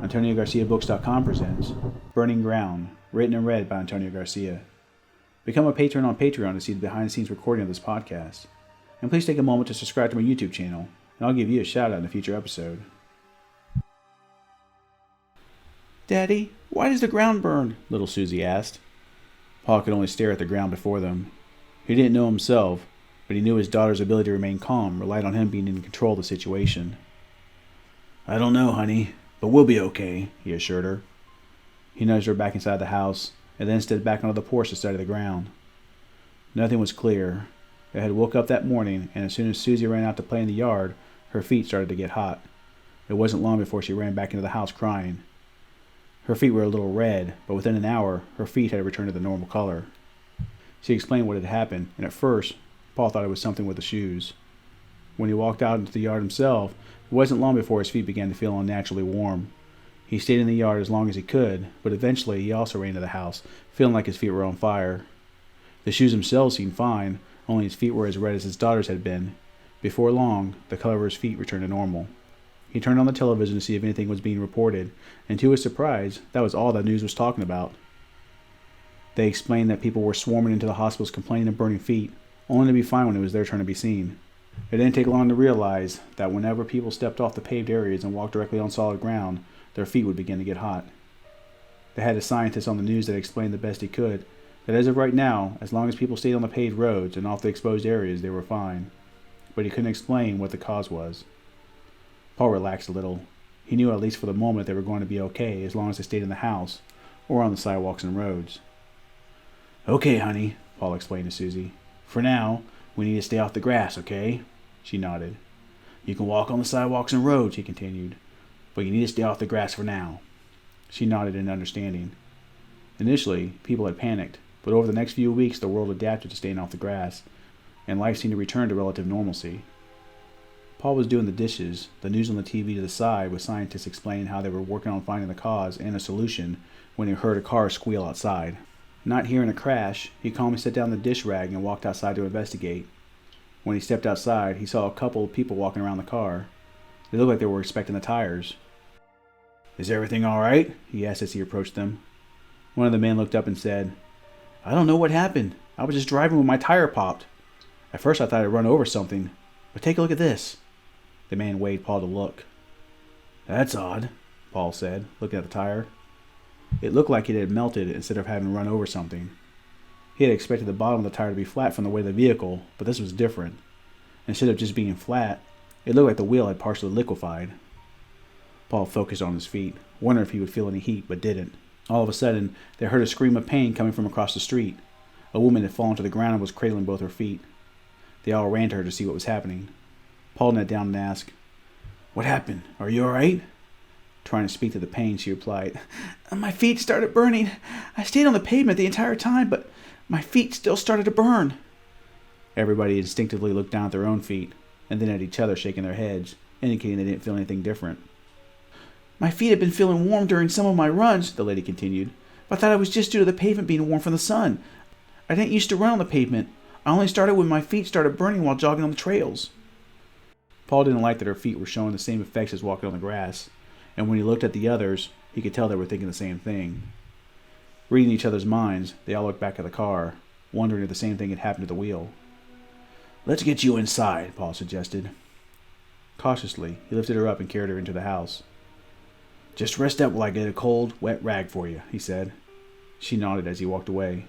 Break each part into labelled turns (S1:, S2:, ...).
S1: AntonioGarciaBooks.com presents Burning Ground, written and read by Antonio Garcia. Become a patron on Patreon to see the behind-the-scenes recording of this podcast. And please take a moment to subscribe to my YouTube channel, and I'll give you a shout-out in a future episode. "Daddy, why does the ground burn?" little Susie asked. Paul could only stare at the ground before them. He didn't know himself, but he knew his daughter's ability to remain calm relied on him being in control of the situation. "I don't know, honey, but we'll be okay," he assured her. He nudged her back inside the house, and then stepped back onto the porch to study the ground. Nothing was clear. It had woke up that morning, and as soon as Susie ran out to play in the yard, her feet started to get hot. It wasn't long before she ran back into the house crying. Her feet were a little red, but within an hour, her feet had returned to the normal color. She explained what had happened, and at first, Paul thought it was something with the shoes. When he walked out into the yard himself, it wasn't long before his feet began to feel unnaturally warm. He stayed in the yard as long as he could, but eventually he also ran into the house, feeling like his feet were on fire. The shoes themselves seemed fine, only his feet were as red as his daughter's had been. Before long, the color of his feet returned to normal. He turned on the television to see if anything was being reported, and to his surprise, that was all the news was talking about. They explained that people were swarming into the hospitals complaining of burning feet, only to be fine when it was their turn to be seen. It didn't take long to realize that whenever people stepped off the paved areas and walked directly on solid ground, their feet would begin to get hot. They had a scientist on the news that explained the best he could that as of right now, as long as people stayed on the paved roads and off the exposed areas, they were fine. But he couldn't explain what the cause was. Paul relaxed a little. He knew at least for the moment they were going to be okay as long as they stayed in the house or on the sidewalks and roads. "Okay, honey," Paul explained to Susie. "For now, we need to stay off the grass, okay?" She nodded. "You can walk on the sidewalks and roads," he continued, "but you need to stay off the grass for now." She nodded in understanding. Initially, people had panicked, but over the next few weeks the world adapted to staying off the grass, and life seemed to return to relative normalcy. Paul was doing the dishes, the news on the TV to the side, with scientists explaining how they were working on finding the cause and a solution, when he heard a car squeal outside. Not hearing a crash, he calmly set down the dish rag and walked outside to investigate. When he stepped outside, he saw a couple of people walking around the car. They looked like they were inspecting the tires. "Is everything all right?" he asked as he approached them. One of the men looked up and said, "I don't know what happened. I was just driving when my tire popped. At first I thought I'd run over something, but take a look at this." The man waved Paul to look. "That's odd," Paul said, looking at the tire. It looked like it had melted instead of having run over something. He had expected the bottom of the tire to be flat from the weight of the vehicle, but this was different. Instead of just being flat, it looked like the wheel had partially liquefied. Paul focused on his feet, wondering if he would feel any heat, but didn't. All of a sudden, they heard a scream of pain coming from across the street. A woman had fallen to the ground and was cradling both her feet. They all ran to her to see what was happening. Paul knelt down and asked, "What happened? Are you all right?" Trying to speak to the pain, she replied, "My feet started burning. I stayed on the pavement the entire time, but my feet still started to burn." Everybody instinctively looked down at their own feet, and then at each other, shaking their heads, indicating they didn't feel anything different. "My feet had been feeling warm during some of my runs," the lady continued, "but I thought it was just due to the pavement being warm from the sun. I didn't used to run on the pavement. I only started when my feet started burning while jogging on the trails." Paul didn't like that her feet were showing the same effects as walking on the grass, and when he looked at the others, he could tell they were thinking the same thing. Reading each other's minds, they all looked back at the car, wondering if the same thing had happened to the wheel. "Let's get you inside," Paul suggested. Cautiously, he lifted her up and carried her into the house. "Just rest up while I get a cold, wet rag for you," he said. She nodded as he walked away.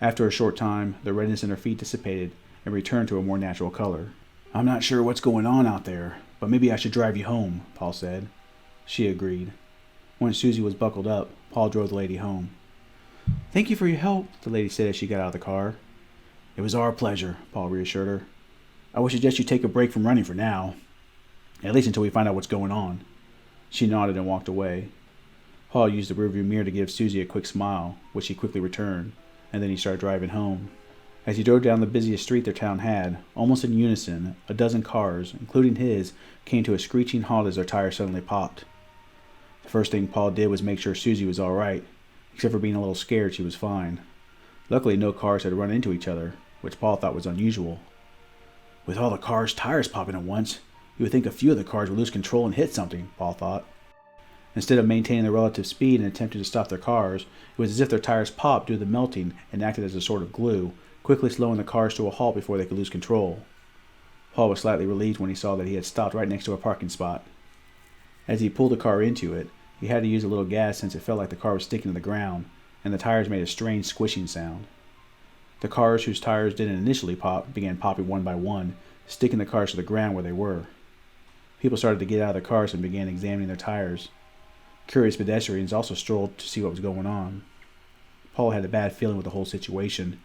S1: After a short time, the redness in her feet dissipated and returned to a more natural color. "I'm not sure what's going on out there, but maybe I should drive you home," Paul said. She agreed. When Susie was buckled up, Paul drove the lady home. "Thank you for your help," the lady said as she got out of the car. "It was our pleasure," Paul reassured her. "I would suggest you take a break from running for now, at least until we find out what's going on." She nodded and walked away. Paul used the rearview mirror to give Susie a quick smile, which she quickly returned, and then he started driving home. As he drove down the busiest street their town had, almost in unison, a dozen cars, including his, came to a screeching halt as their tires suddenly popped. The first thing Paul did was make sure Susie was all right. Except for being a little scared, she was fine. Luckily, no cars had run into each other, which Paul thought was unusual. With all the cars' tires popping at once, you would think a few of the cars would lose control and hit something, Paul thought. Instead of maintaining their relative speed and attempting to stop their cars, it was as if their tires popped due to the melting and acted as a sort of glue, quickly slowing the cars to a halt before they could lose control. Paul was slightly relieved when he saw that he had stopped right next to a parking spot. As he pulled the car into it, he had to use a little gas since it felt like the car was sticking to the ground, and the tires made a strange squishing sound. The cars whose tires didn't initially pop began popping one by one, sticking the cars to the ground where they were. People started to get out of their cars and began examining their tires. Curious pedestrians also strolled to see what was going on. Paul had a bad feeling with the whole situation.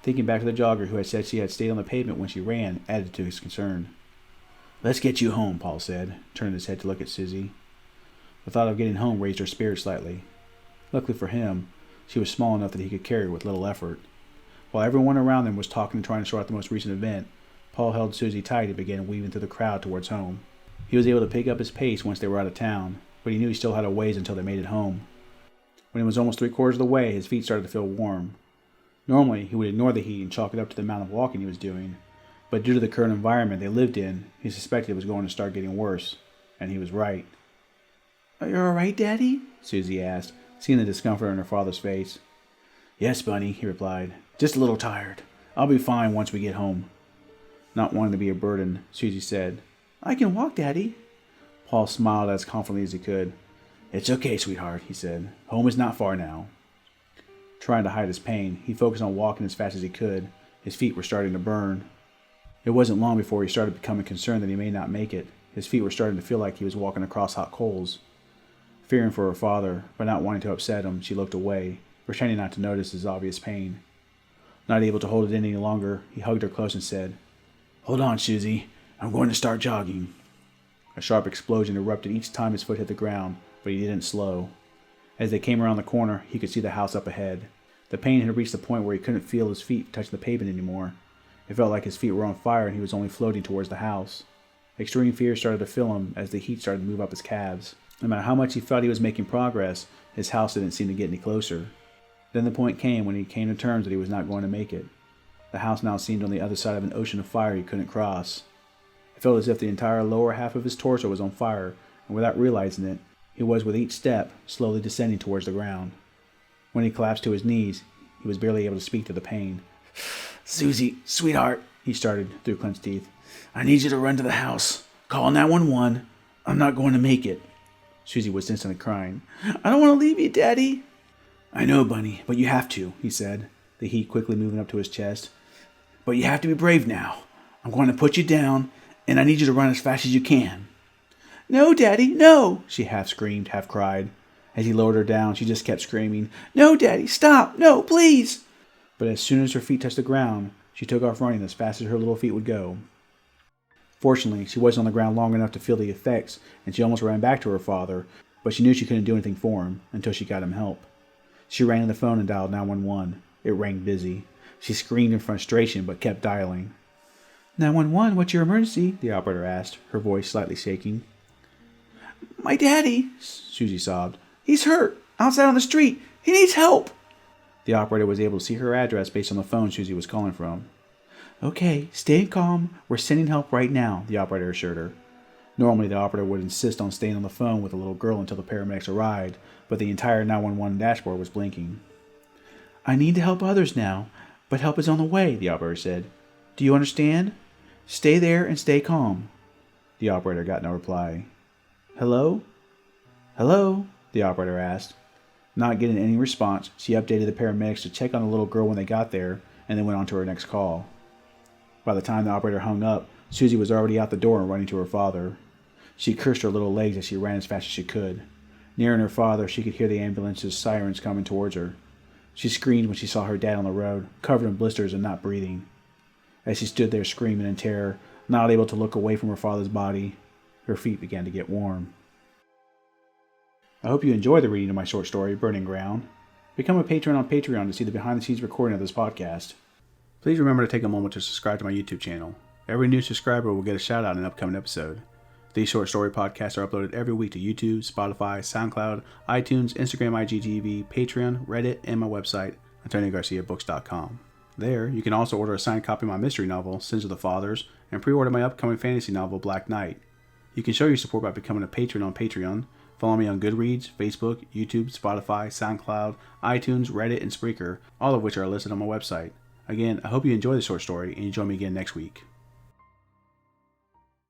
S1: Thinking back to the jogger who had said she had stayed on the pavement when she ran added to his concern. "Let's get you home," Paul said, turning his head to look at Susie. The thought of getting home raised her spirits slightly. Luckily for him, she was small enough that he could carry her with little effort. While everyone around them was talking and trying to sort out the most recent event, Paul held Susie tight and began weaving through the crowd towards home. He was able to pick up his pace once they were out of town, but he knew he still had a ways until they made it home. When he was almost 3/4 of the way, his feet started to feel warm. Normally, he would ignore the heat and chalk it up to the amount of walking he was doing, but due to the current environment they lived in, he suspected it was going to start getting worse, and he was right. "Are you all right, Daddy?" Susie asked, seeing the discomfort on her father's face. "Yes, Bunny," he replied. "Just a little tired. I'll be fine once we get home." Not wanting to be a burden, Susie said, "I can walk, Daddy." Paul smiled as confidently as he could. "It's okay, sweetheart," he said. "Home is not far now." Trying to hide his pain, he focused on walking as fast as he could. His feet were starting to burn. It wasn't long before he started becoming concerned that he may not make it. His feet were starting to feel like he was walking across hot coals. Fearing for her father, but not wanting to upset him, she looked away, pretending not to notice his obvious pain. Not able to hold it in any longer, he hugged her close and said, "Hold on, Susie. I'm going to start jogging." A sharp explosion erupted each time his foot hit the ground, but he didn't slow. As they came around the corner, he could see the house up ahead. The pain had reached the point where he couldn't feel his feet touch the pavement anymore. It felt like his feet were on fire and he was only floating towards the house. Extreme fear started to fill him as the heat started to move up his calves. No matter how much he felt he was making progress, his house didn't seem to get any closer. Then the point came when he came to terms that he was not going to make it. The house now seemed on the other side of an ocean of fire he couldn't cross. It felt as if the entire lower half of his torso was on fire, and without realizing it, he was with each step slowly descending towards the ground. When he collapsed to his knees, he was barely able to speak to the pain. "Susie, sweetheart," he started through clenched teeth. "I need you to run to the house. Call 911. I'm not going to make it." Susie was instantly crying. "I don't want to leave you, Daddy." "I know, Bunny, but you have to," he said, the heat quickly moving up to his chest. "But you have to be brave now. I'm going to put you down, and I need you to run as fast as you can." "No, Daddy, no!" she half screamed, half cried. As he lowered her down, she just kept screaming, "No, Daddy, stop! No, please!" But as soon as her feet touched the ground, she took off running as fast as her little feet would go. Fortunately, she wasn't on the ground long enough to feel the effects, and she almost ran back to her father, but she knew she couldn't do anything for him until she got him help. She ran to the phone and dialed 911. It rang busy. She screamed in frustration, but kept dialing. 911, what's your emergency?" the operator asked, her voice slightly shaking. "My daddy," Susie sobbed. "He's hurt, outside on the street. He needs help." The operator was able to see her address based on the phone Susie was calling from. "Okay, stay calm. We're sending help right now," the operator assured her. Normally, the operator would insist on staying on the phone with the little girl until the paramedics arrived, but the entire 911 dashboard was blinking. "I need to help others now, but help is on the way," the operator said. "Do you understand? Stay there and stay calm." The operator got no reply. "Hello? Hello?" the operator asked. Not getting any response, she updated the paramedics to check on the little girl when they got there, and then went on to her next call. By the time the operator hung up, Susie was already out the door and running to her father. She cursed her little legs as she ran as fast as she could. Nearing her father, she could hear the ambulance's sirens coming towards her. She screamed when she saw her dad on the road, covered in blisters and not breathing. As she stood there screaming in terror, not able to look away from her father's body, her feet began to get warm. I hope you enjoyed the reading of my short story, Burning Ground. Become a patron on Patreon to see the behind-the-scenes recording of this podcast. Please remember to take a moment to subscribe to my YouTube channel. Every new subscriber will get a shout-out in an upcoming episode. These short story podcasts are uploaded every week to YouTube, Spotify, SoundCloud, iTunes, Instagram, IGTV, Patreon, Reddit, and my website, AntonioGarciaBooks.com. There, you can also order a signed copy of my mystery novel, Sins of the Fathers, and pre-order my upcoming fantasy novel, Black Knight. You can show your support by becoming a patron on Patreon. Follow me on Goodreads, Facebook, YouTube, Spotify, SoundCloud, iTunes, Reddit, and Spreaker, all of which are listed on my website. Again, I hope you enjoy the short story and you join me again next week.